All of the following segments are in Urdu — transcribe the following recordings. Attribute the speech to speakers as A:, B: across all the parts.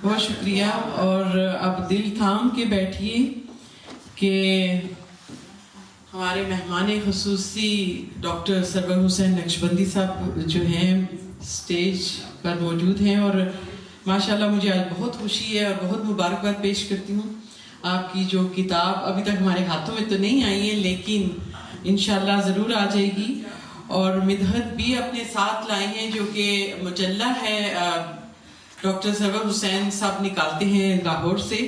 A: بہت شکریہ. اور اب دل تھام کے بیٹھیے کہ ہمارے مہمان خصوصی ڈاکٹر سرور حسین نقشبندی صاحب جو ہیں اسٹیج پر موجود ہیں، اور ماشاءاللہ مجھے آج بہت خوشی ہے اور بہت مبارکباد پیش کرتی ہوں. آپ کی جو کتاب ابھی تک ہمارے ہاتھوں میں تو نہیں آئی ہے لیکن انشاءاللہ ضرور آ جائے گی. اور مدحت بھی اپنے ساتھ لائے ہیں جو کہ مجلہ ہے ڈاکٹر سرور حسین صاحب نکالتے ہیں لاہور سے،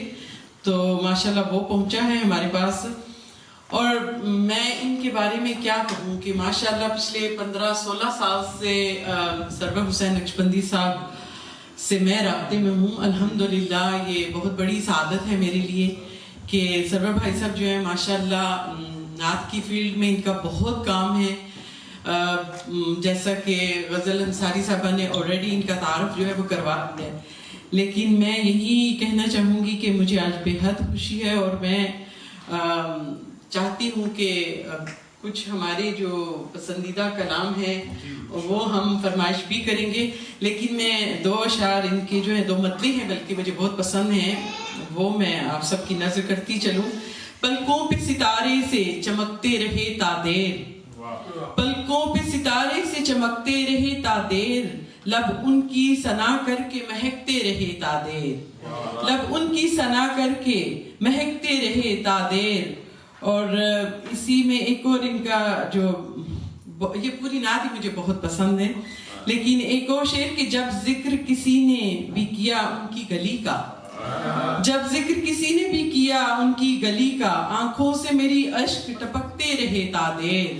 A: تو ماشاءاللہ وہ پہنچا ہے ہمارے پاس. اور میں ان کے بارے میں کیا کہوں کہ ماشاءاللہ پچھلے 15-16 سال سے سرور حسین نقشبندی صاحب سے میں رابطے میں ہوں. الحمدللہ یہ بہت بڑی سعادت ہے میرے لیے کہ سرور بھائی صاحب جو ہے ماشاءاللہ نعت کی فیلڈ میں ان کا بہت کام ہے. جیسا کہ غزل انصاری صاحبہ نے آلریڈی ان کا تعارف جو ہے وہ کروا دیا ہے، لیکن میں یہی کہنا چاہوں گی کہ مجھے آج بے حد خوشی ہے اور میں چاہتی ہوں کہ کچھ ہمارے جو پسندیدہ کلام ہیں وہ ہم فرمائش بھی کریں گے، لیکن میں 2 اشعار ان کے جو ہے 2 مطلع ہیں بلکہ مجھے بہت پسند ہیں، وہ میں آپ سب کی نظر کرتی چلوں. پلکوں پہ ستارے سے چمکتے رہے تا دیر، پلکوں پہ ستارے سے چمکتے رہے تا دیر، لب ان کی ثنا کر کے مہکتے رہے تا دیر، لب ان کی ثنا کر کے مہکتے رہے تا دیر. اور اسی میں ایک اور ان کا جو یہ پوری نعت ہی مجھے بہت پسند ہے، لیکن ایک اور شعر کہ جب ذکر کسی نے بھی کیا ان کی گلی کا، جب ذکر کسی نے بھی کیا ان کی گلی کا، آنکھوں سے میری اشک ٹپکتے رہے تا دیر،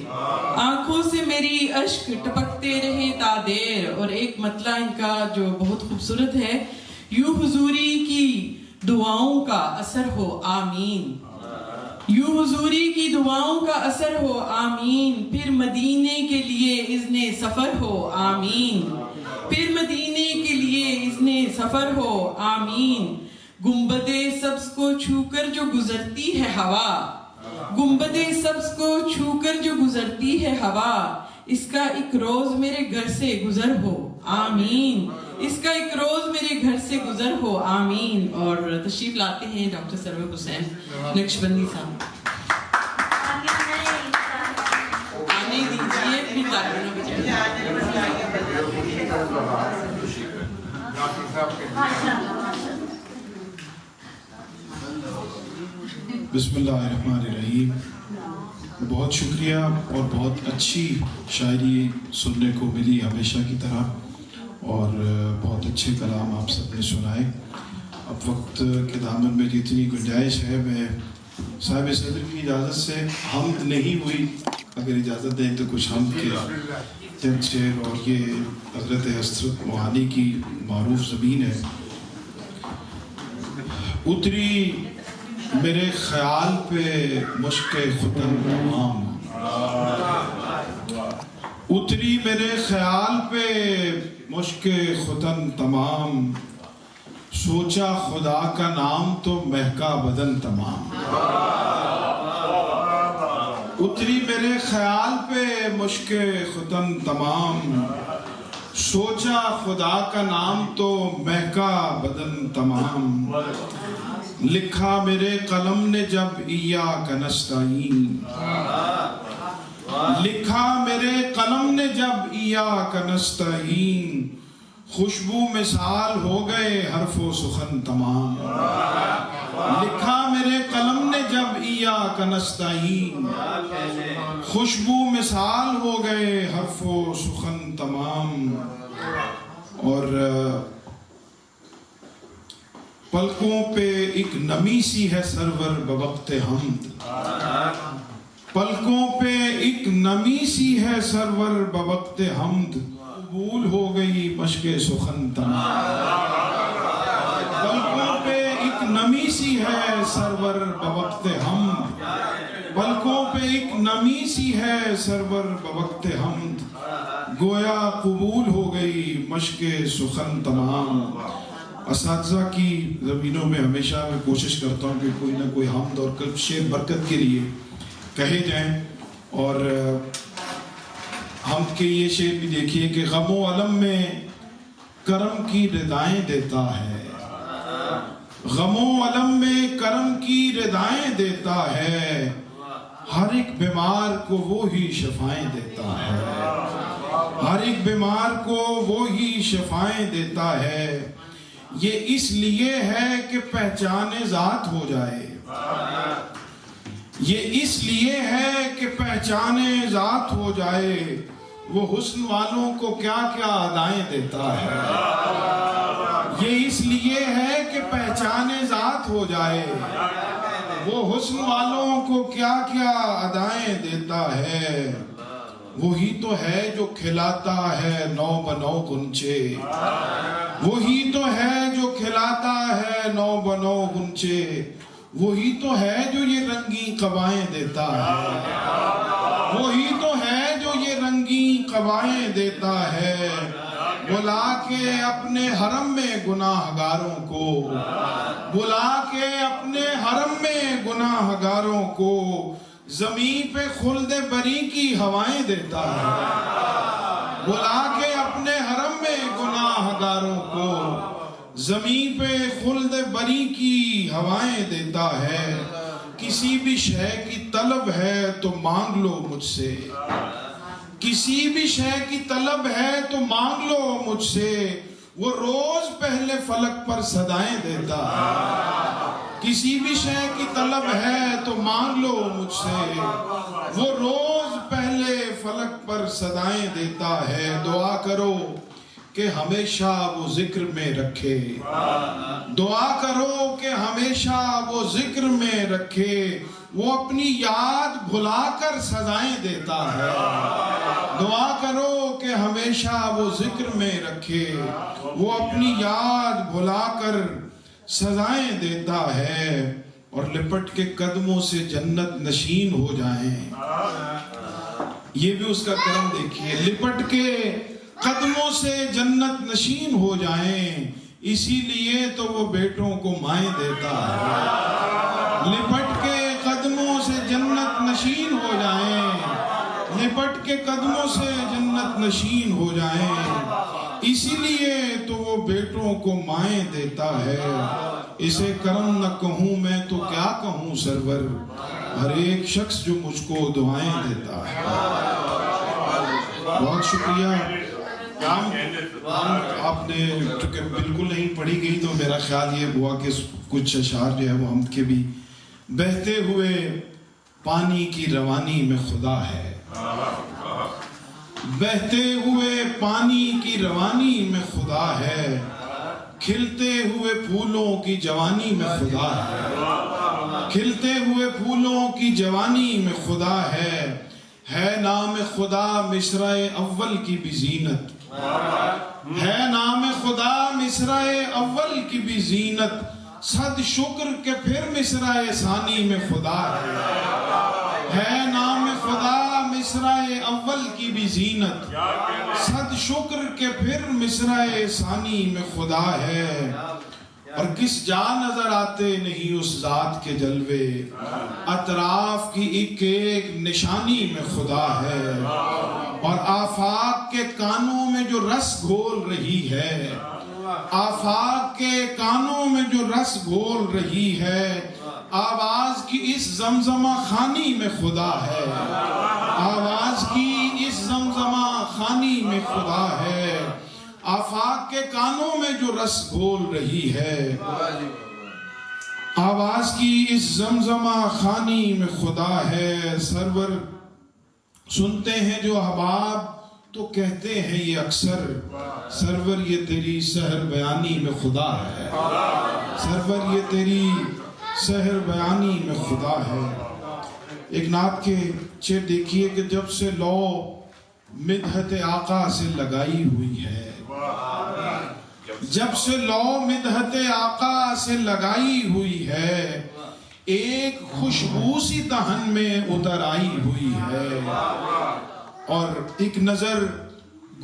A: آنکھوں سے میری اشک ٹپکتے رہے تا دیر. اور ایک مطلع ان کا جو بہت خوبصورت ہے، یوں حضوری کی دعاؤں کا اثر ہو آمین، یوں حضوری کی دعاؤں کا اثر ہو آمین، پھر مدینے کے لیے اذن سفر ہو آمین، پھر مدینے کے لیے اذن سفر ہو آمین. گنبد سبز کو چھو کر جو گزرتی ہے ہوا، گنبد سبز کو چھو کر جو گزرتی ہے ہوا، اس کا ایک روز میرے گھر سے گزر ہو آمین، اس کا ایک روز میرے گھر سے گزر ہو آمین. اور تشریف لاتے ہیں ڈاکٹر سرور حسین نقشبندی صاحب. آنے دیجیے پھر تالیاں بجائیں.
B: بسم اللہ الرحمن الرحیم. بہت شکریہ اور بہت اچھی شاعری سننے کو ملی ہمیشہ کی طرح، اور بہت اچھے کلام آپ سب نے سنائے. اب وقت کے دامن میں جتنی گنجائش ہے میں صاحب صدر کی اجازت سے حمد نہیں ہوئی، اگر اجازت دیں تو کچھ حمد کے چند شعر، اور یہ حضرت حسرت موہانی کی معروف زمین ہے. اتری میرے خیال پہ مشق ختن تمام، اتری میرے خیال پہ مشق ختن تمام، سوچا خدا کا نام تو مہکا بدن تمام. اتری میرے خیال پہ مشق ختن تمام، سوچا خدا کا نام تو مہکا بدن تمام. لکھا میرے قلم نے جب ایاک نستعین، لکھا میرے قلم نے جب ایاک نستعین، خوشبو مثال ہو گئے حرف و سخن تمام. لکھا میرے قلم نے جب ایاک نستعین، خوشبو مثال ہو گئے حرف و سخن تمام. اور پلکوں پہ ایک نمی سی ہے سرور بوقت حمد، پلکوں پہ ایک نمی سی ہے سرور بوقت حمد، قبول ہو گئی مشق سخن تمام. پلکوں پہ ایک نمی سی ہے سرور بوقت حمد، پلکوں پہ ایک نمی سی ہے سرور بوقت حمد، گویا قبول ہو گئی مشق سخن تمام. اساتذہ کی زمینوں میں ہمیشہ میں کوشش کرتا ہوں کہ کوئی نہ کوئی حمد اور کلب شعر برکت کے لیے کہے جائیں، اور حمد کے یہ شعر بھی دیکھیے کہ غم و علم میں کرم کی ردائیں دیتا ہے، غم و علم میں کرم کی ردائیں دیتا ہے، ہر ایک بیمار کو وہی شفائیں دیتا ہے، ہر ایک بیمار کو وہی شفائیں دیتا ہے۔ یہ اس لیے ہے کہ پہچان ذات ہو جائے، یہ اس لیے ہے کہ پہچان ذات ہو جائے، وہ حسن والوں کو کیا کیا ادائیں دیتا ہے۔ یہ اس لیے ہے کہ پہچان ذات ہو جائے، وہ حسن والوں کو کیا کیا ادائیں دیتا ہے۔ وہی تو ہے جو کھلاتا ہے نو بنو گنچے، وہی تو ہے جو کھلاتا ہے نو بنو گنچے، وہی تو ہے جو یہ رنگی قبائیں دیتا ہے، وہی تو ہے جو یہ رنگی قبائیں دیتا ہے۔ بلا کے اپنے حرم میں گناہ گاروں کو، بلا کے اپنے حرم میں گناہ گاروں کو، زمین پہ خلد بری کی ہوائیں دیتا ہے، بلا کے اپنے حرم میں گناہ گاروں کو، زمین پہ خلد بری کی ہوائیں دیتا ہے۔ کسی بھی شے کی طلب ہے تو مانگ لو مجھ سے، کسی بھی شے کی طلب ہے تو مانگ لو مجھ سے، وہ روز پہلے فلک پر صدائیں دیتا ہے۔ کسی بھی شے کی طلب ہے تو مانگ لو مجھ سے، وہ روز پہلے فلک پر صدائیں دیتا ہے۔ دعا کرو کہ ہمیشہ وہ ذکر میں رکھے، دعا کرو کہ ہمیشہ وہ ذکر میں رکھے، وہ اپنی یاد بھلا کر سزائیں دیتا ہے۔ دعا کرو کہ ہمیشہ وہ ذکر میں رکھے، وہ اپنی یاد بھلا کر سزائیں دیتا ہے، اور لپٹ کے قدموں سے جنت نشین ہو جائیں۔ یہ بھی اس کا کرم دیکھیے، لپٹ کے قدموں سے جنت نشین ہو جائیں، اسی لیے تو وہ بیٹوں کو مائیں دیتا ہے۔ لپٹ کے قدموں سے جنت نشین ہو جائیں، لپٹ کے قدموں سے جنت نشین ہو جائیں، اسی لیے تو وہ بیٹوں کو مائیں دیتا ہے۔ اسے کرم نہ کہوں میں تو کیا کہوں سرور، ہر ایک شخص جو مجھ کو دعائیں دیتا ہے۔ بہت شکریہ۔ آپ نے چونکہ بالکل نہیں پڑھی گئی تو میرا خیال یہ ہوا کہ کچھ اشعار جو ہے وہ حمد کے بھی، بہتے ہوئے پانی کی روانی میں خدا ہے، بہتے ہوئے پانی کی روانی میں خدا ہے، کھلتے ہوئے پھولوں کی جوانی میں خدا ہے، کھلتے ہوئے پھولوں کی جوانی میں خدا ہے نام خدا مصرع اول کی بھی زینت، ہے نام خدا مصرع اول کی بھی زینت، صد شکر کہ پھر مصرع ثانی میں خدا ہے نام خدا مصرع اول کی بھی زینت، صد شکر کہ پھر مصرع ثانی میں خدا ہے۔ اور کس جا نظر آتے نہیں اس ذات کے جلوے، اطراف کی ایک ایک نشانی میں خدا ہے، اور آفاق کے کانوں میں جو رس گھول رہی ہے، آفاق کے کانوں میں جو رس گھول رہی ہے، آواز کی اس زمزمہ خانی میں خدا ہے، آواز کی اس زمزمہ خانی میں خدا ہے، آفاق کے کانوں میں جو رس گھول رہی ہے، آواز کی اس زمزمہ خانی میں خدا ہے۔ سرور سنتے ہیں جو احباب تو کہتے ہیں یہ اکثر، سرور یہ تیری سحر بیانی میں خدا ہے، سرور یہ تیری سحر بیانی میں خدا ہے۔ ایک نعت کے شعر دیکھیے کہ جب سے لو مدحت آقا سے لگائی ہوئی ہے، جب سے لو مدحت آقا سے لگائی ہوئی ہے، ایک خوشبو سی دہن میں اتر آئی ہوئی ہے، اور ایک نظر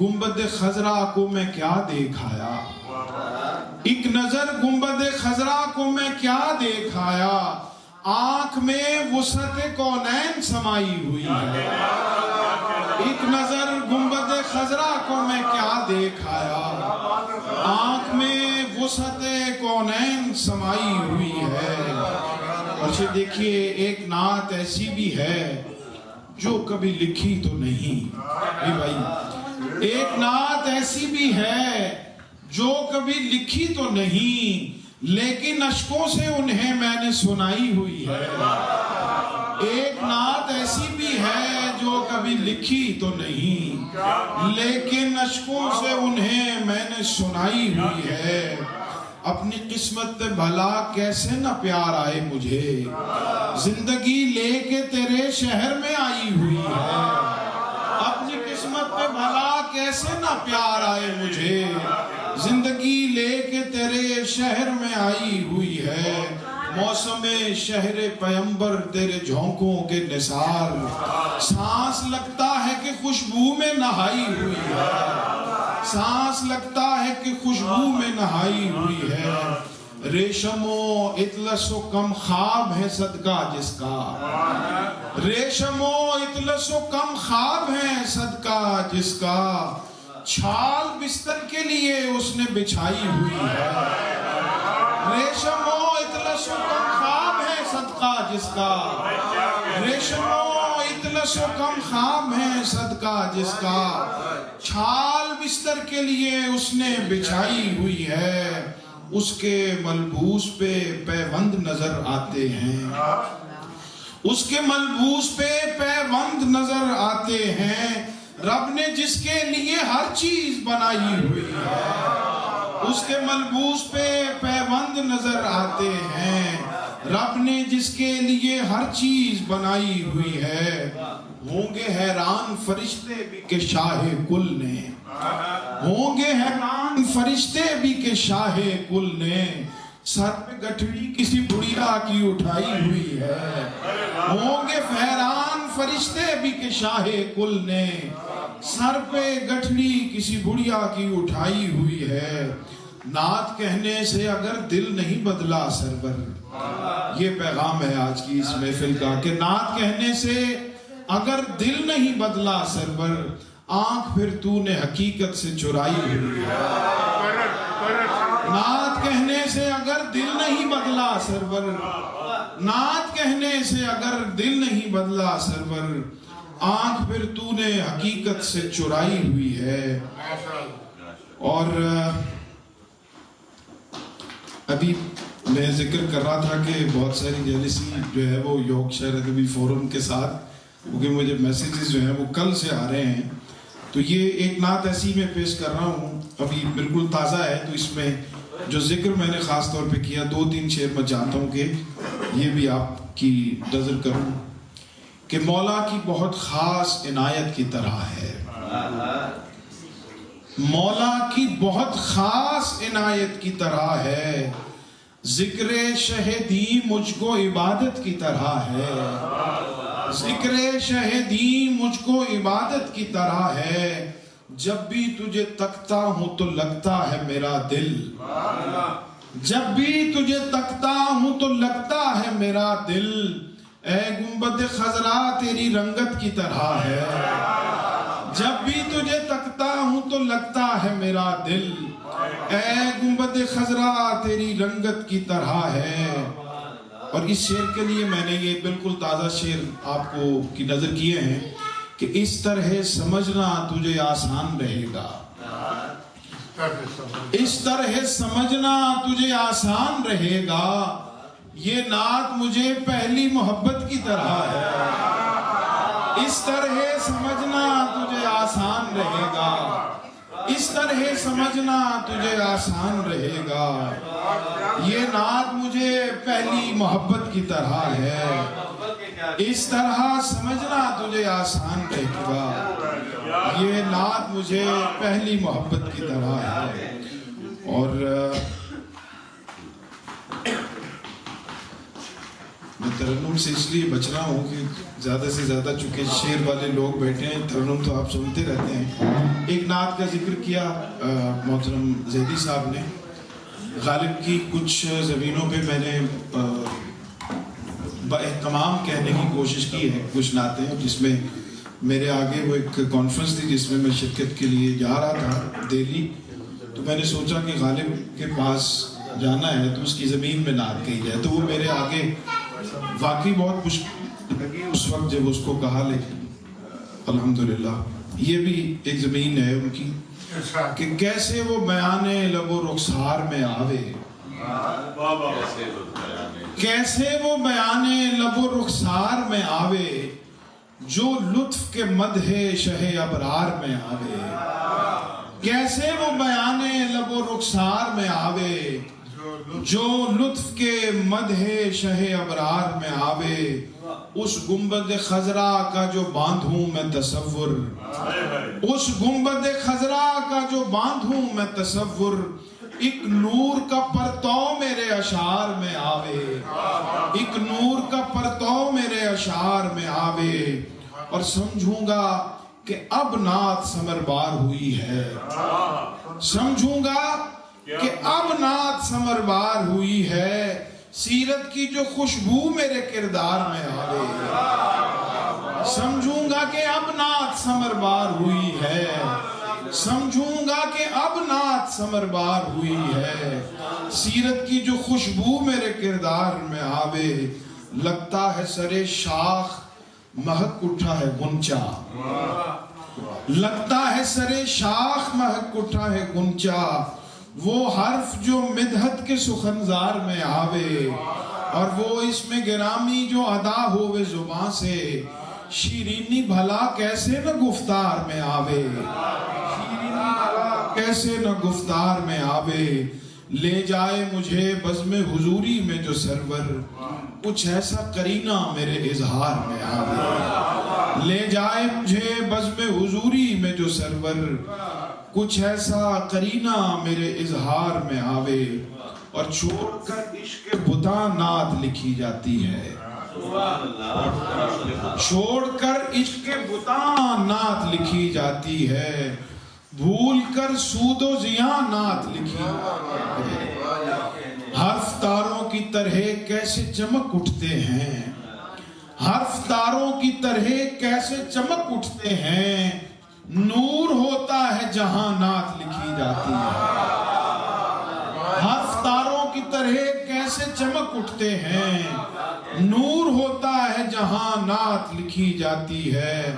B: گنبد خضرا کو میں کیا دیکھ آیا، ایک نظر گنبد خضرا کو میں کیا دیکھ آیا، آنکھ میں وسعت کونین سمائی ہوئی ہے، ایک نظر گنبد خضرا کو میں کیا دیکھ آیا، آنکھ میں وسعت کونین سمائی ہوئی ہے۔ اور یہ دیکھیے ایک نعت ایسی بھی ہے جو کبھی لکھی تو نہیں، بھائی ایک نعت ایسی بھی ہے جو کبھی لکھی تو نہیں، لیکن اشکوں سے انہیں میں نے سنائی ہوئی ہے۔ ایک نعت ایسی بھی ہے جو کبھی لکھی تو نہیں، لیکن اشکوں سے انہیں میں نے سنائی ہوئی ہے۔ اپنی قسمت پہ بھلا کیسے نہ پیار آئے مجھے، زندگی لے کے تیرے شہر میں آئی ہوئی ہے۔ اپنی قسمت پہ بھلا کیسے نہ پیار آئے مجھے، زندگی لے کے تیرے شہر میں آئی ہوئی ہے۔ موسم شہر پیمبر تیرے جھونکوں کے نثار، سانس لگتا ہے کہ خوشبو میں نہائی ہوئی ہے، سانس لگتا ہے کہ خوشبو میں نہائی ہوئی ہے۔ ریشم و اطلس و کم خواب ہے صدقہ جس کا، ریشم و اطلس و کم خواب ہے صدقہ جس کا، چھال بستر کے لیے اس نے بچھائی ہوئی ہے۔ ریشم و اطلس و کم خواب ہے صدقہ جس کا، ریشم و اطلس و کم خواب ہے صدقہ جس کا، چھال بستر کے لیے اس نے بچھائی ہوئی ہے۔ اس کے ملبوس پہ پیوند نظر آتے ہیں، اس کے ملبوس پہ پیوند نظر آتے ہیں، رب نے جس کے لیے ہر چیز بنائی ہوئی ہے۔ اس کے ملبوس پہ پیوند نظر آتے ہیں، رب نے جس کے لیے ہر چیز بنائی ہوئی ہے۔ ہوں گے حیران فرشتے بھی کہ شاہ کل نے، ہوں گے حیران فرشتے بھی کہ شاہ کل نے، سر پہ گٹھڑی کسی بڑھیا کی اٹھائی ہوئی ہے۔ ہوں گے حیران فرشتے بھی کہ شاہ کل نے، سر پہ گٹھڑی کسی بڑھیا کی اٹھائی ہوئی ہے۔ نعت کہنے سے اگر دل نہیں بدلا سرور، یہ پیغام ہے آج کی اس محفل کا کہ نعت کہنے سے اگر دل نہیں بدلا سرور، آنکھ پھر تو نے حقیقت سے چرائی ہوئی ہے۔ نعت کہنے سے اگر دل نہیں بدلا سرور، نعت کہنے سے اگر دل نہیں بدلا سرور، آنکھ پھر تو نے حقیقت سے چرائی ہوئی ہے۔ اور ابھی میں ذکر کر رہا تھا کہ بہت ساری جیلسی جو ہے وہ یارکشائر ادبی فورم کے ساتھ، کیونکہ مجھے میسیجز جو ہیں وہ کل سے آ رہے ہیں، تو یہ ایک نعت ایسی میں پیش کر رہا ہوں، ابھی بالکل تازہ ہے، تو اس میں جو ذکر میں نے خاص طور پہ کیا 2-3 شعر میں چاہتا ہوں کہ یہ بھی آپ کی نظر کروں کہ مولا کی بہت خاص عنایت کی طرح ہے، مولا کی بہت خاص عنایت کی طرح ہے، ذکر شہدی مجھ کو عبادت کی طرح ہے، ذکر شہدی مجھ کو عبادت کی طرح ہے، جب بھی تجھے تکتا ہوں تو لگتا ہے میرا دل، جب بھی تجھے تکتا ہوں تو لگتا ہے میرا دل، اے گنبد خضرا تیری رنگت کی طرح ہے، جب بھی تجھے تکتا ہوں تو لگتا ہے میرا دل، اے گنبد خضرا تیری رنگت کی طرح ہے۔ اور اس شعر کے لیے میں نے یہ بالکل تازہ شعر آپ کو کی نظر کیے ہیں کہ اس طرح سمجھنا تجھے آسان رہے گا، اس طرح سمجھنا تجھے آسان رہے گا، یہ نعت مجھے پہلی محبت کی طرح ہے، اس طرح سمجھنا تجھے آسان رہے گا، اس طرح سمجھنا تجھے آسان رہے گا، یہ نعت مجھے پہلی محبت کی طرح ہے، اس طرح سمجھنا تجھے آسان رہے گا، یہ نعت مجھے پہلی محبت کی طرح ہے۔ اور میں ترنم سے اس لیے بچ رہا ہوں کہ زیادہ سے زیادہ چونکہ شعر والے لوگ بیٹھے ہیں، ترنم تو آپ سنتے رہتے ہیں۔ ایک نعت کا ذکر کیا محترم زیدی صاحب نے، غالب کی کچھ زمینوں پہ میں نے با اہتمام کہنے کی کوشش کی ہے کچھ نعتیں، جس میں میرے آگے وہ ایک کانفرنس تھی جس میں میں شرکت کے لیے جا رہا تھا دہلی، تو میں نے سوچا کہ غالب کے پاس جانا ہے تو اس کی زمین میں نعت کہی جائے، تو وہ میرے آگے واقعی بہت مشکل لگی اس وقت جب اس کو کہا، لیکن الحمدللہ یہ بھی ایک زمین ہے ان کی کہ کیسے وہ بیان لب و رخسار میں آوے، کیسے وہ بیان لب و رخسار میں آوے، جو لطف کے مدح شہ ابرار میں آوے، کیسے وہ بیان لب و رخسار میں آوے، جو لطف کے مدح شہ ابرار میں آوے، اس گنبد خضرا کا جو باندھوں میں تصور، اس گنبد خضرا کا جو باندھوں میں تصور، ایک نور کا پرتو میرے اشعار میں آوے، ایک نور کا پرتو میرے اشعار میں آوے، اور سمجھوں گا کہ اب نعت ثمربار ہوئی ہے، سمجھوں گا کہ اب نعت ثمربار ہوئی ہے، سیرت کی جو خوشبو میرے کردار میں آوے، سمجھوں گا کہ اب نعت ثمربار ہوئی ہے، سمجھوں گا کہ اب نعت ثمربار ہوئی ہے، سیرت کی جو خوشبو میرے کردار میں آوے، لگتا ہے سرے شاخ مہک اٹھا ہے گنچا، لگتا ہے سرے شاخ مہک اٹھا ہے گنچا، وہ حرف جو مدحت کے سخنزار میں آوے، اور وہ اس میں گرامی جو ادا ہوئے زباں سے، شیرینی بھلا کیسے نہ گفتار میں آوے، شیرینی بھلا کیسے نہ گفتار میں آوے، لے جائے مجھے بزم حضوری میں جو سرور، کچھ ایسا قرینہ میرے اظہار میں آوے، لے جائے مجھے بزم حضوری میں جو سرور، کچھ ایسا قرینہ میرے اظہار میں آوے، اور چھوڑ کر عشق بتاں نعت لکھی جاتی ہے، چھوڑ کر عشق بتاں نعت لکھی جاتی ہے، بھول کر سود و زیاں نعت لکھی جاتی ہے، حرف تاروں کی طرح کیسے چمک اٹھتے ہیں، حرف تاروں کی طرح کیسے چمک اٹھتے ہیں، نور ہوتا ہے جہاں نعت لکھی جاتی ہے، حرف تاروں کی طرح کیسے چمک اٹھتے ہیں، نور ہوتا ہے جہاں نعت لکھی جاتی ہے،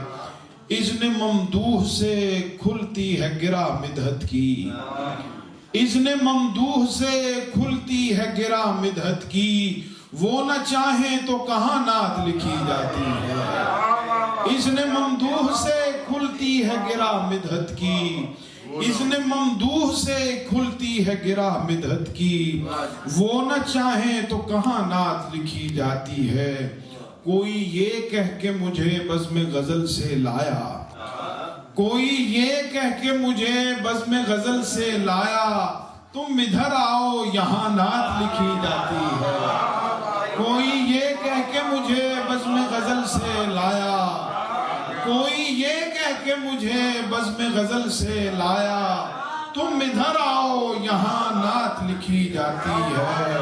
B: اذن ممدوح سے کھلتی ہے گرہ مدحت کی، اذن ممدوح سے کھلتی ہے گرہ مدحت کی، وہ نہ چاہیں تو کہاں نعت لکھی جاتی ہے، اذن ممدوح سے کھلتی ہے گرہ مدحت کی، اذن ممدوح سے کھلتی ہے گرہ مدحت کی، وہ نہ چاہیں تو کہاں نعت لکھی جاتی ہے، کوئی یہ کہہ کے مجھے بزم غزل سے لایا، کوئی یہ کہہ کے مجھے بزم غزل سے لایا، تم ادھر آؤ یہاں نعت لکھی جاتی ہے، کوئی یہ کہہ کے مجھے بزم غزل سے لایا، کوئی یہ کہہ کے مجھے بزم غزل سے لایا، تم ادھر آؤ یہاں نعت لکھی جاتی ہے،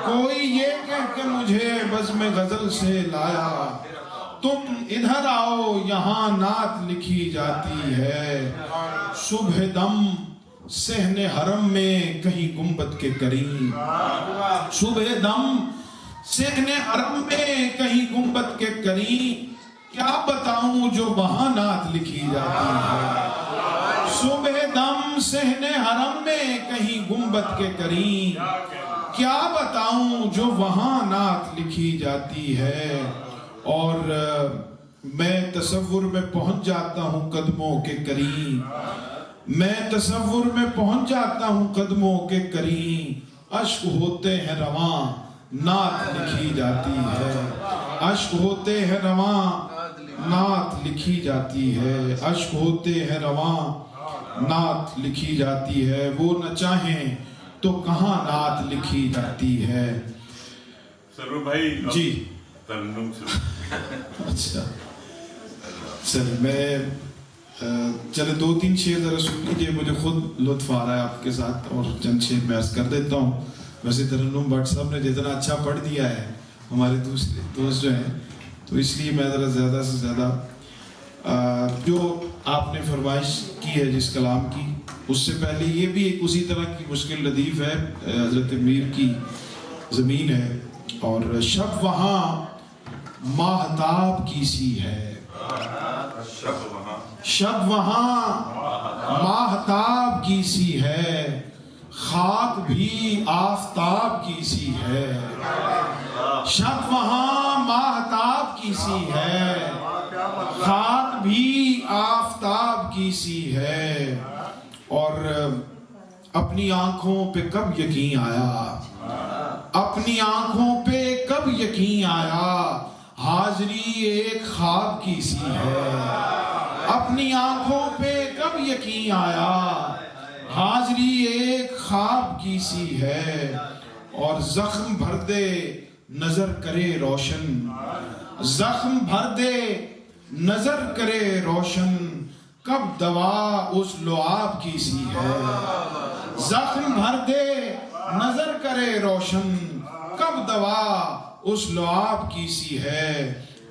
B: کوئی یہ کہہ کے مجھے بزم غزل سے لایا، تم ادھر آؤ یہاں نعت لکھی جاتی ہے، صبح دم صحن حرم میں کہیں گنبد کے کریم، صبح دم صحن حرم میں کہیں گنبد کے کریم، کیا بتاؤں جو وہاں نعت لکھی جاتی ہے، صبح دم صحن حرم میں کہیں گنبد کے کریم، کیا بتاؤں جو وہاں نعت لکھی جاتی ہے، اور میں تصور میں پہنچ جاتا ہوں قدموں کے قریب، میں تصور میں پہنچ جاتا ہوں قدموں کے قریب، اشک ہوتے ہیں رواں نعت لکھی جاتی ہے، اشک ہوتے ہیں رواں نعت لکھی جاتی ہے، اشک ہوتے ہیں رواں نعت لکھی جاتی ہے، وہ نہ چاہیں تو کہاں نعت لکھی جاتی ہے۔
C: سرور بھائی
B: جی
C: ترنم سے
B: اچھا چلے میں چلے دو تین شعر ذرا سن لیجیے، مجھے خود لطف آ رہا ہے آپ کے ساتھ، اور چند شعر میں عرض کر دیتا ہوں۔ ویسے ترنم بٹ صاحب نے جتنا اچھا پڑھ دیا ہے ہمارے دوسرے دوست جو ہیں، تو اس لیے میں ذرا زیادہ سے زیادہ جو آپ نے فرمائش کی ہے جس کلام کی، اس سے پہلے یہ بھی ایک اسی طرح کی مشکل ردیف ہے، حضرت میر کی زمین ہے، اور شب وہاں ماہتاب کی سی ہے، شب وہاں ماہتاب کی سی ہے، خاک بھی آفتاب کی سی ہے، شب وہاں ماہتاب کی سی ہے، خاک بھی آفتاب کی سی ہے، اور اپنی آنکھوں پہ کب یقین آیا، اپنی آنکھوں پہ کب یقین آیا، حاضری ایک خواب کی سی ہے، اپنی آنکھوں پہ کب یقین آیا، حاضری ایک خواب کی سی ہے، اور زخم بھر دے نظر کرے روشن، زخم بھر دے نظر کرے روشن، کب دوا اس لعاب کی سی ہے، زخم بھر دے نظر کرے روشن، کب دوا اس لعاب کی سی ہے،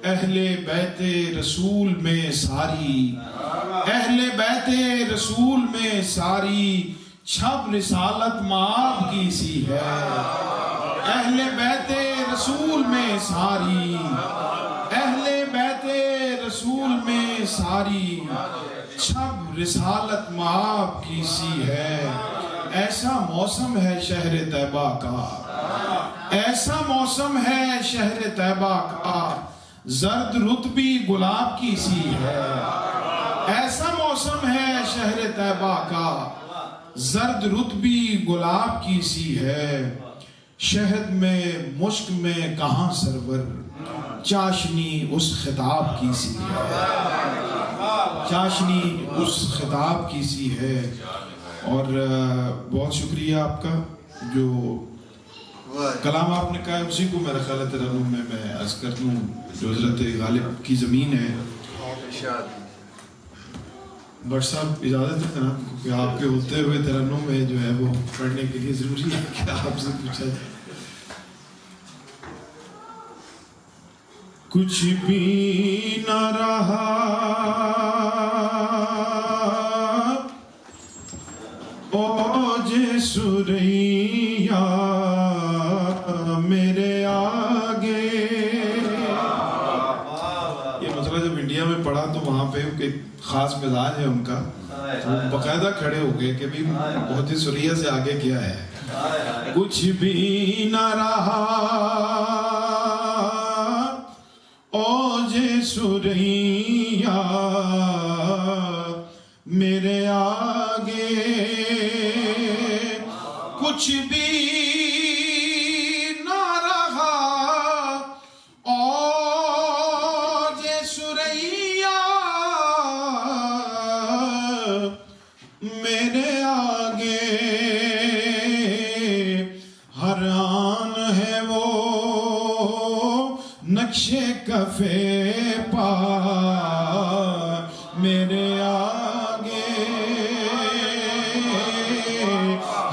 B: اہل بیت رسول میں ساری، اہل بیت رسول میں ساری، چھب رسالت مآب کی سی ہے، اہل بیت رسول میں ساری، اہل بیت رسول میں ساری، چھب رسالت مآب کی سی ہے، ایسا موسم ہے شہر طیبہ کا، ایسا موسم ہے شہر طیبہ کا، زرد رتبی گلاب کی سی ہے، ایسا موسم ہے شہر طیبہ کا، زرد رتبی گلاب کی سی ہے، شہد میں مشک میں کہاں سرور، چاشنی اس خطاب کی سی ہے، چاشنی اس خطاب کی سی ہے، اور بہت شکریہ آپ کا، جو کلام آپ نے کہا ہے اسی کو میرا خیال ہے ترنم میں عرض کر دوں، جو حضرت غالب کی زمین ہے۔ بٹ صاحب اجازت ہے نا کہ آپ کے ہوتے ہوئے ترنم میں جو ہے وہ پڑھنے کے لیے ضروری ہے کہ آپ سے پوچھا جائے۔ کچھ بھی نہ رہا اوج سریا میرے آگے، یہ مسئلہ جب انڈیا میں پڑھا تو وہاں پہ ایک خاص مزاج ہے ان کا، تو باقاعدہ کھڑے ہو گئے کہ بھی بہت ہی سریا سے آگے کیا ہے۔ کچھ بھی نہ رہا اوج سریا میرے آگے، کچھ بھی نہ رہا اوج سریا میرے آگے، ہر آن ہے وہ نقش کفے پا میرے آگے،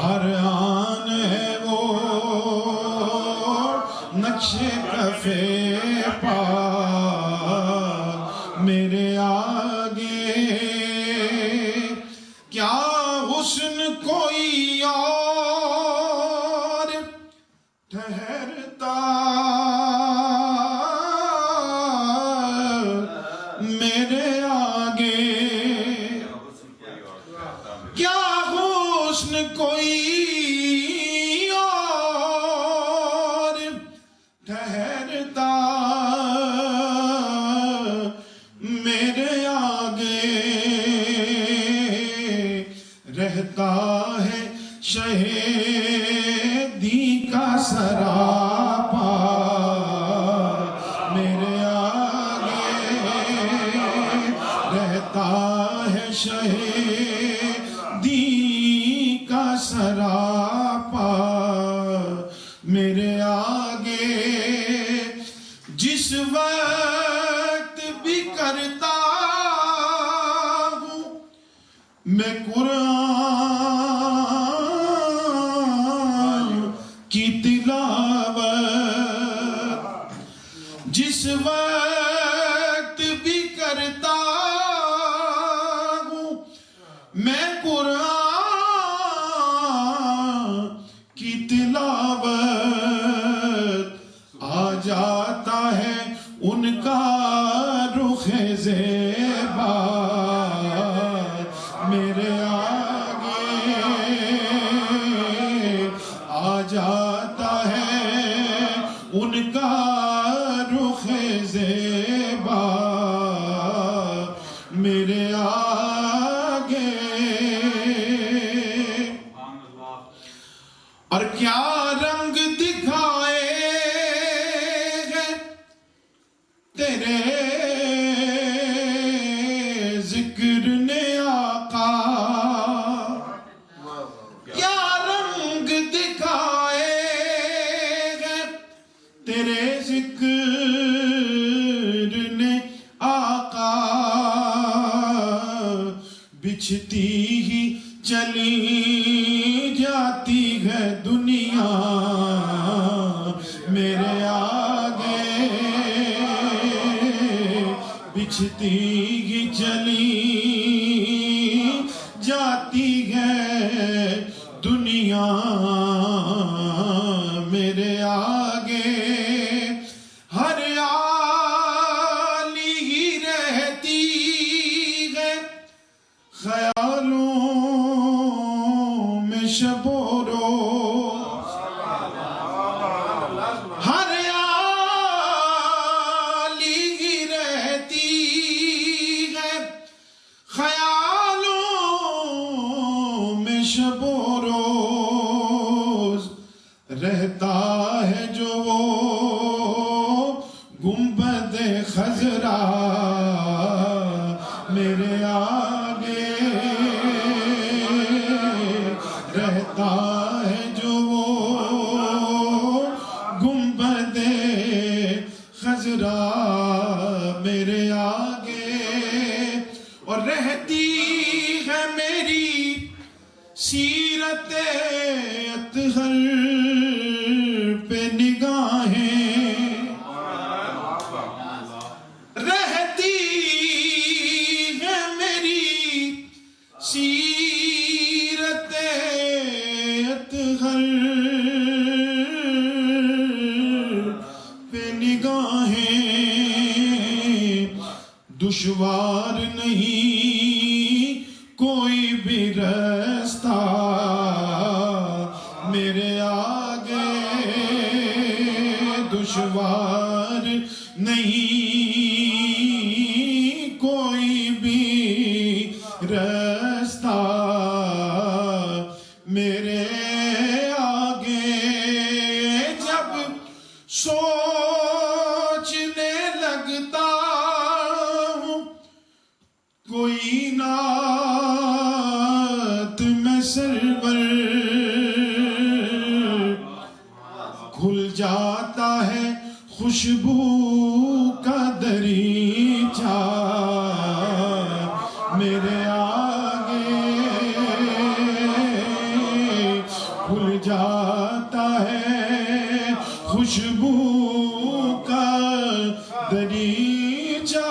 B: ہر آن ہے وہ نقش کفے پا میرے آگے، کیا حسن کوئی اور ٹھہرتا میرے آگے، کیا حسن کوئی اور ٹھہرتا میرے آگے، رہتا ہے شہیدی کا سراپا میرے آگے، رہتا ہے شہیدی کا سراپا میرے آگے، جس وقت بھی کرتا ہوں میں قرآن کی تلاوت، جس وقت بھی کرتا میں قرآن کی تلاوت آ جاتا ہے ان کا رخ زیبا میرے آگے آ جاتا ہے ان کا رخ زیبا میرے آگے اور کیا رنگ دکھائے گے تیرے ذکر نے آقا کیا رنگ دکھائے گے تیرے ذکر نے آقا بچھتی ہی چلی جاتی ہے دنیا میرے آگے بچھتی ہی چلی جاتی ہے دنیا میرے آگے ہر آلی ہی رہتی ہے خیالوں میں شب و روز ہر آلی ہی رہتی ہے خیالوں میں شب و روز رہتا ہے جو وہ گنبد خضرا میرے آگے رہتا ہے جو وہ گنبد خضرا میرے آگے اور رہتی ہے میری سیرت اطہر پہ نگاہیں رہتی ہے میری سیرت اطہر پہ نگاہیں دشوار نہیں کوئی بھی رستہ میرے آگے دشوار نہیں کوئی بھی رستہ میرے آگے جب سوچنے لگتا ہوں کوئی نعت میں سرور کھل جاتا ہے خوشبو کا دریچہ میرے آگے کھل جاتا ہے خوشبو کا دریچہ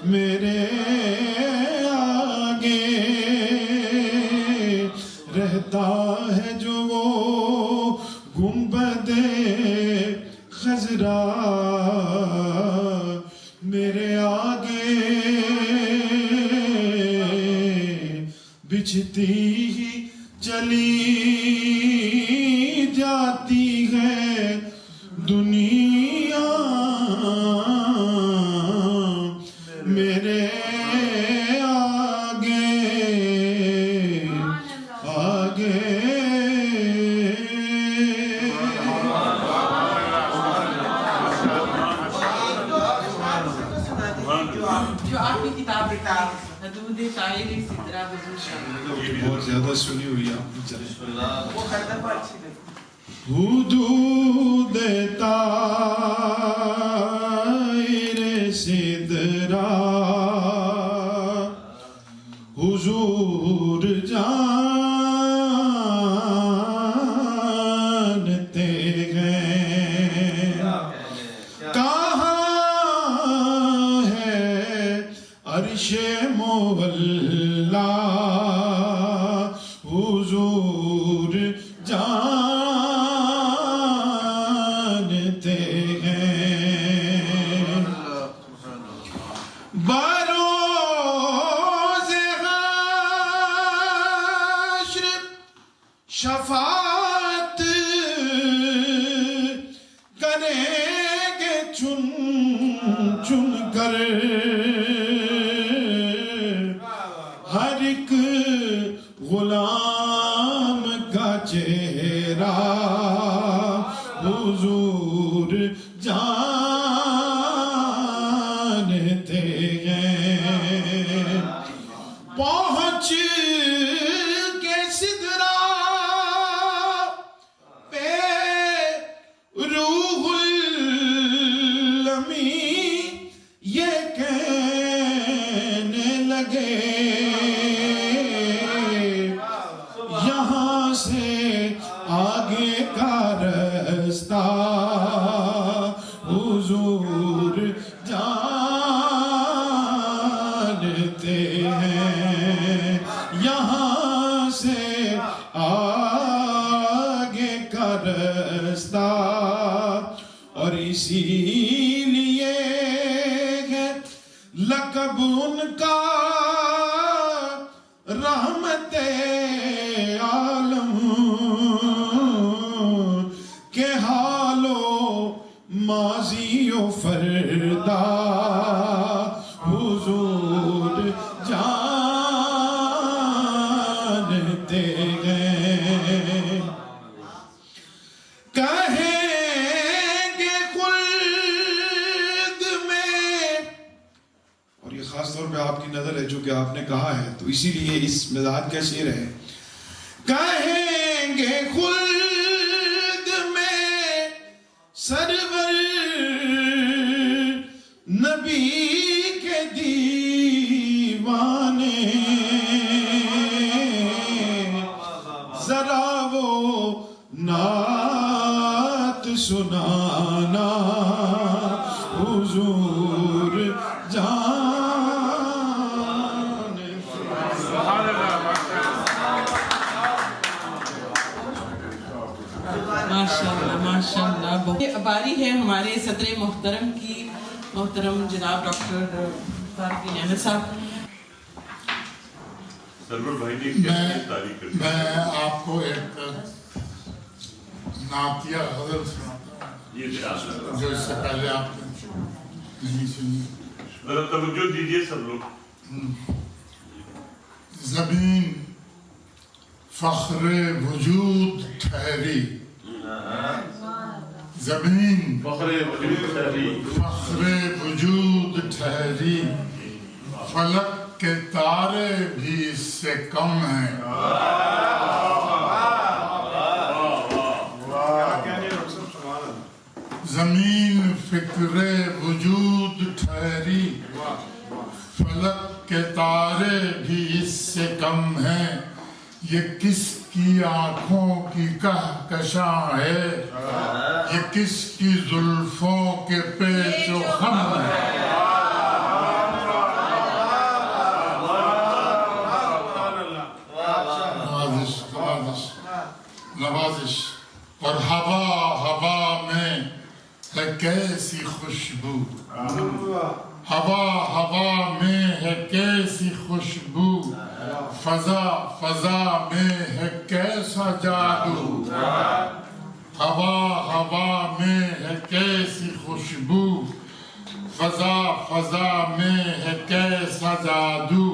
B: میرے آگے رہتا ہے جو وہ گنبد خضرا میرے آگے بچھتی ہی چلی جاتی ہے دنیا میرے آگے آگے
A: جو آپ کی کتاب حدود شاعری سدرا بزرگ
B: بہت زیادہ سنی ہوئی آپ نے چلے
A: وہ ہر دفعہ اچھی لگتی
B: حدود طائر سدرا حضور جانتے ہیں کہاں ہے عرش مولا حضور جانتے ہیں بروز حشر شفاعت کریں گے چن چن کر ہر ایک غلام کا چہرہ حضور جانتے ہیں پہنچ کے سدرا پہ روح الامین یہ کہنے لگے یہاں سے آگے کا رستہ حضور جانتے ہیں یہاں سے آگے کا رستہ اور اسی لیے ہے لقب ان کا رحمت عالم کے حال و ماضی و فردا حضور جانتے ہیں کہیں گے خلد میں اور یہ خاص طور پہ آپ کی نظر ہے جو کہ آپ نے کہا ہے تو اسی لیے اس مزاج کا شعر ہے کہیں گے خلد میں سرور نبی کے دیوانے ذرا وہ نعت سنانا حضور
A: ماشاءاللہ بہت باری ہے ہمارے صدر محترم کی محترم جناب ڈاکٹر طارق بن احمد صاحب
C: سرور بھائی نے کیسی تعریف کر دی
D: میں آپ کو ایک نعتیہ غزل سناتا ہوں
C: یہ شاعر
D: جو اس سے پہلے آپ نے نہیں سنی
C: ذرا توجہ دیجئے سب لوگ
D: زمین فخر وجود ٹھہری زمین
C: فخر وجود ٹھہری
D: فخر وجود ٹھہری فلک کے تارے بھی اس سے کم ہیں زمین فکر وجود ٹھہری فلک کے تارے بھی اس سے کم ہیں یہ کس کی آنکھوں کی کہکشاں ہے یہ کس کی زلفوں کے پیچ و خم ہے نوازش اور ہوا میں ہے کیسی خوشبو ہوا میں ہے کیسی خوشبو فضا میں ہے کیسا جادو ہوا میں ہے کیسی خوشبو فضا میں ہے کیسا جادو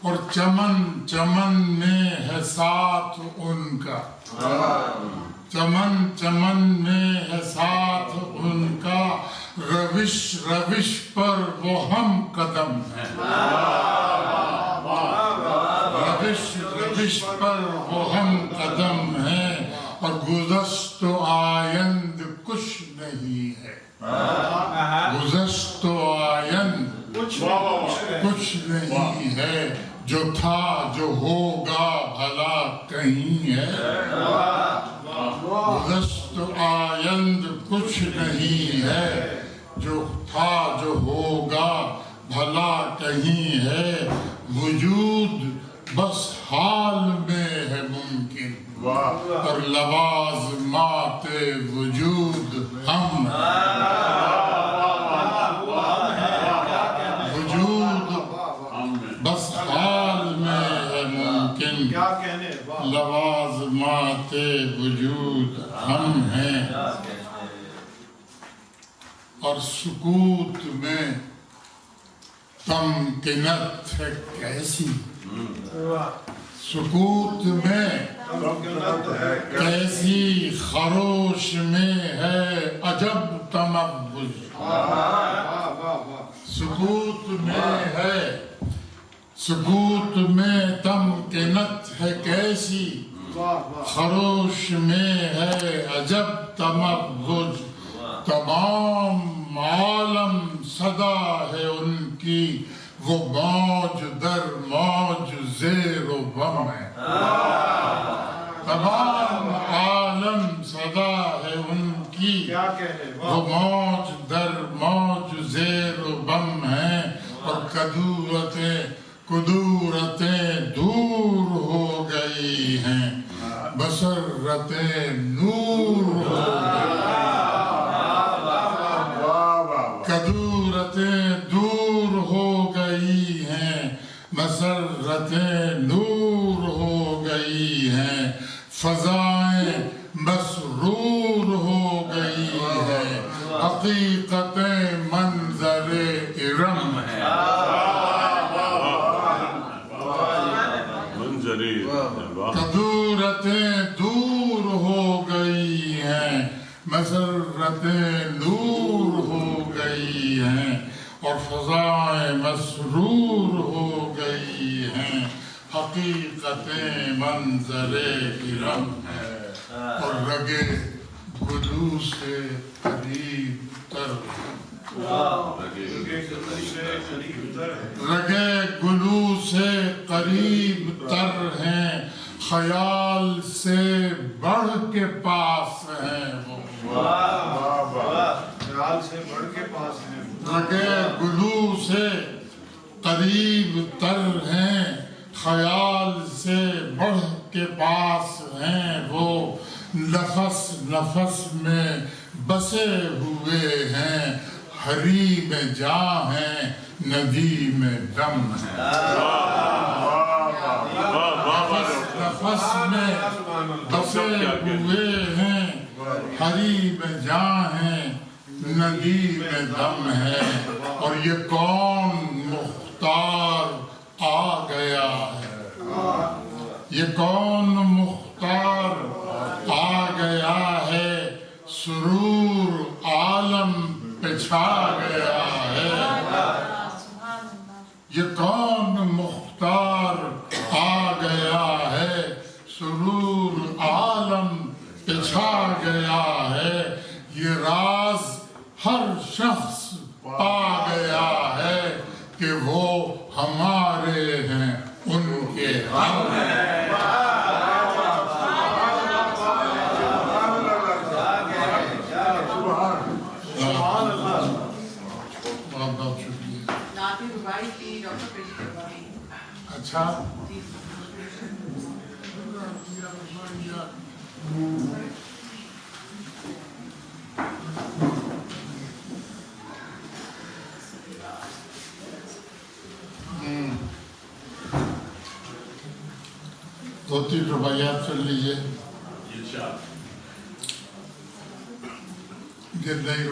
D: اور چمن میں ہے ساتھ ان کا چمن میں ہے ساتھ ان کا روش پر وہ ہم قدم ہے روش پر وہ ہم قدم ہے اور گزشت و آیند کچھ نہیں ہے گزشت و آیند کچھ نہیں ہے جو تھا جو ہوگا بھلا کہیں ہے گزشت و آیند کچھ نہیں ہے جو تھا جو ہوگا بھلا کہیں ہے وجود بس حال میں ہے ممکن اور لوازمات وجود ہم وجود بس حال میں ہے ممکن لوازمات وجود ہم ہیں اور سکوت میں تمکنت ہے کیسی سکوت میں کیسی خروش میں ہے عجب تمبز سکوت میں ہے سکوت میں تمکنت ہے کیسی خروش میں ہے عجب تمبز تمام عالم صدا ہے ان کی وہ موج در موج زیر و بم ہے تمام عالم صدا ہے ان کی وہ موج در موج زیر و بم ہے اور قدورتیں دور ہو گئی ہیں مسرتیں نور ہو گئی قدورتیں دور ہو گئی ہیں مسرتیں نور ہو گئی ہیں فضائیں مسرور ہو گئی ہیں حقیقتیں منظر ارم ہے قدورتیں دور ہو گئی ہیں مسرتیں نور ہو گئی ہیں اور فضائیں مسرور ہو گئی ہیں حقیقتیں منظر ارم ہے اور رگے گلو سے قریب تر رگے گلو سے قریب تر ہیں خیال سے بڑھ کے پاس ہیں وہ رگے گلو سے قریب تر ہیں خیال سے بڑھ کے پاس ہیں وہ نفس نفس میں بسے ہوئے ہیں ہری میں جاں ہیں ندی میں دم ہے نفس میں بسے ہوئے ہیں ہری میں جاں ہیں ندی میں دم ہے اور یہ کون مختار آ گیا ہے یہ کون مختار آ گیا ہے سرور عالم پہ چھا گیا ہے یہ کون مختار آ گیا ہے سرور عالم پہ چھا گیا ہے یہ راز ہر شخص پا گیا ہے کہ وہ ہمارے ہیں ان کے ہم ہیں اچھا دو تین روایات سن لیجیے یہ نئی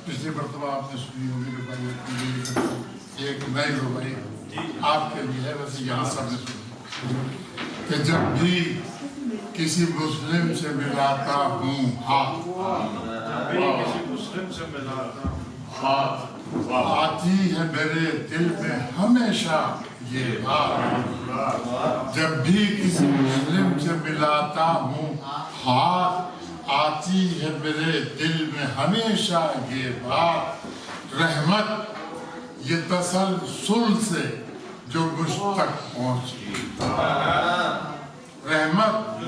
D: پچھلی مرتبہ آپ نے سنی ہوگی روایت ایک نئی روایت آپ کے لیے ہے ویسے یہاں سب نے سنی کہ جب بھی کسی مسلم سے ملاتا ہوں آتی ہے میرے دل میں ہمیشہ یہ بات جب بھی کسی مسلم سے ملاتا ہوں ہاتھ آتی ہے میرے دل میں ہمیشہ یہ بات رحمت یہ تسلسل سے جو مجھ تک پہنچی رحمت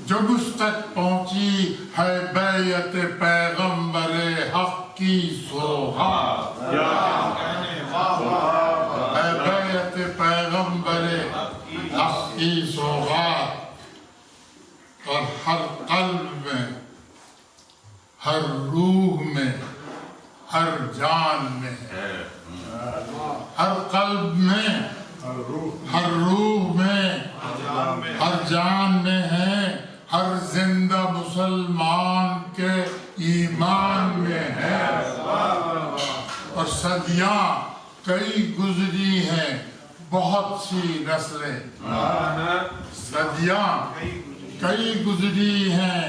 D: جو مجھ تک پہنچی ہے بیعت پیغمبر حق کی سوغات اے بیعت پیغمبر حق کی سوغات، اور ہر قلب میں، ہر روح میں، ہر جان میں ہے، ہر قلب میں، ہر روح میں، ہر جان میں ہے، ہر زندہ مسلمان کے ایمان میں ہے۔ اور صدیاں کئی گزری ہیں، بہت سی نسلیں، صدیاں کئی گزری ہیں،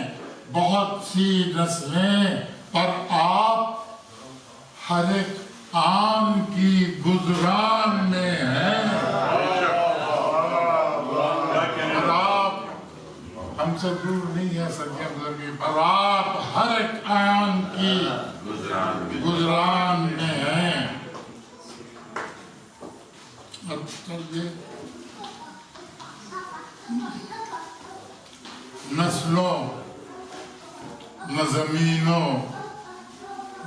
D: بہت سی نسلیں، پر آپ ہر ایک آن کی گزران میں ہیں۔ اور آپ ہم سے دور نہیں ہے صدیاں گزری، پر آپ ہر ایک آن کی گزران میں ہیں۔ اب یہ نسلوں نہ زمینوں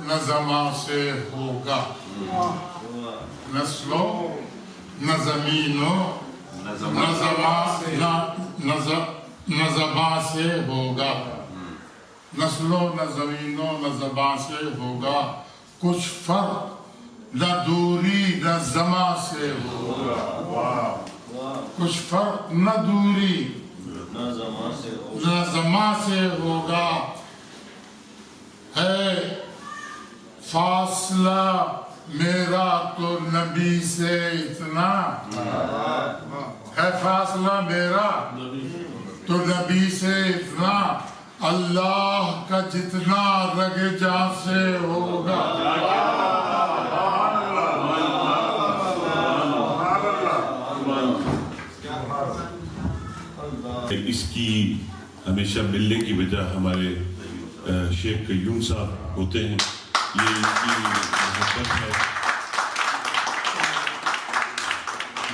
D: نہ زماں سے ہوگا، نسلوں نہ زمینوں نہ زباں سے ہوگا، نسلوں نہ زمینوں نہ زباں سے ہوگا، کچھ فرق نہ دوری نہ زماں سے ہوگا، کچھ فرق نہ دوری نہ زماں سے ہوگا، ہے فاصلہ میرا تو نبی سے اتنا، ہے فاصلہ میرا تو نبی سے اتنا، اللہ کا جتنا رگ جاں سے ہوگا۔
C: اس کی ہمیشہ ملنے کی وجہ ہمارے شیخ قیوم صاحب ہوتے ہیں، یہ اس کی محبت ہے۔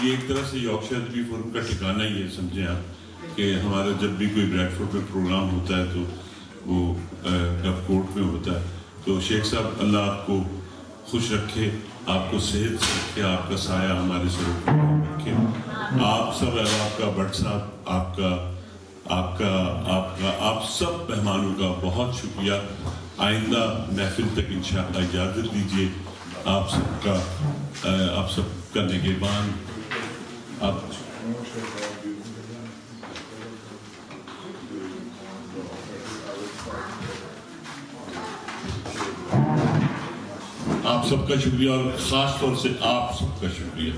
C: یہ ایک طرح سے یارکشائر ادبی فورم کا ٹھکانہ ہی ہے، سمجھیں آپ کہ ہمارا جب بھی کوئی بریڈ فورڈ میں پروگرام ہوتا ہے تو وہ گف کورٹ میں ہوتا ہے، تو شیخ صاحب اللہ آپ کو خوش رکھے، آپ کو صحت سے رکھے، آپ کا سایہ ہمارے سروں پر رکھے، آپ سب احباب کا، بٹ صاحب آپ سب مہمانوں کا بہت شکریہ۔ آئندہ محفل تک انشاءاللہ اجازت دیجیے، آپ سب کا نگہبان آپ سب کا شکریہ، اور خاص طور سے آپ سب کا شکریہ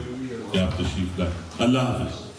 C: کہ آپ تشریف لائے۔ اللہ حافظ۔